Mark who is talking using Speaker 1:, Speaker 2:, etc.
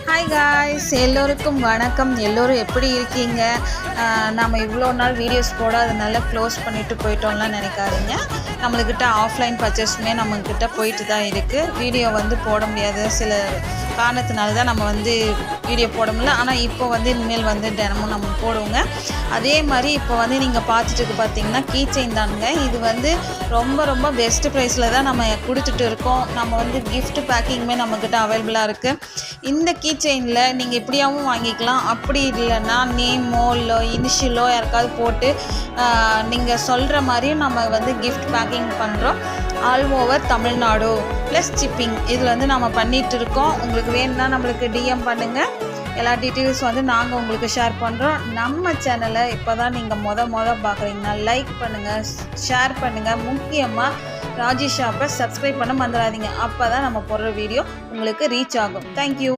Speaker 1: Hi guys, எல்லோருக்கும் வணக்கம். எல்லோரும் எப்படி இருக்கீங்க? நம்ம இவ்வளோ நாள் வீடியோஸ் போடாதனால க்ளோஸ் பண்ணிவிட்டு போயிட்டோம்லாம் நினைக்காதீங்க. நம்மளுக்கிட்ட ஆஃப்லைன் பர்ச்சேஸுமே நம்மக்கிட்ட போயிட்டு தான் இருக்குது. வீடியோ போட முடியாத சில காரணத்தினால தான் நம்ம வீடியோ போட முடியல. ஆனால் இப்போ இனிமேல் தினமும் நம்ம போடுவோங்க. அதே மாதிரி இப்போ நீங்கள் பார்த்துட்டு பார்த்தீங்கன்னா கீ செயின் தானுங்க. இது ரொம்ப ரொம்ப பெஸ்ட்டு ப்ரைஸில் தான் நம்ம கொடுத்துட்டு இருக்கோம். நம்ம கிஃப்ட் பேக்கிங்குமே நம்மக்கிட்ட அவைலபிளாக இருக்குது. இந்த கீ செயினில் நீங்கள் இப்படியாகவும் வாங்கிக்கலாம். அப்படி இல்லைன்னா நேமோ இல்லை இனிஷியலோ யாருக்காவது போட்டு நீங்கள் சொல்கிற மாதிரியும் நம்ம கிஃப்ட் பேக்கிங் பண்ணுறோம். All over Tamil Nadu plus shipping இதில் நம்ம பண்ணிகிட்டு இருக்கோம். உங்களுக்கு வேணும்னா நம்மளுக்கு டிஎம் பண்ணுங்கள். எல்லா டீட்டெயில்ஸ் நாங்கள் உங்களுக்கு ஷேர் பண்ணுறோம். நம்ம சேனலை இப்போ தான் நீங்கள் பார்க்குறீங்கன்னா லைக் பண்ணுங்கள், ஷேர் பண்ணுங்கள். முக்கியமாக ராஜி ஷாப்பை சப்ஸ்கிரைப் பண்ண மறந்துடாதீங்க. அப்போ தான் நம்ம போடுற வீடியோ உங்களுக்கு ரீச் ஆகும். தேங்க்யூ.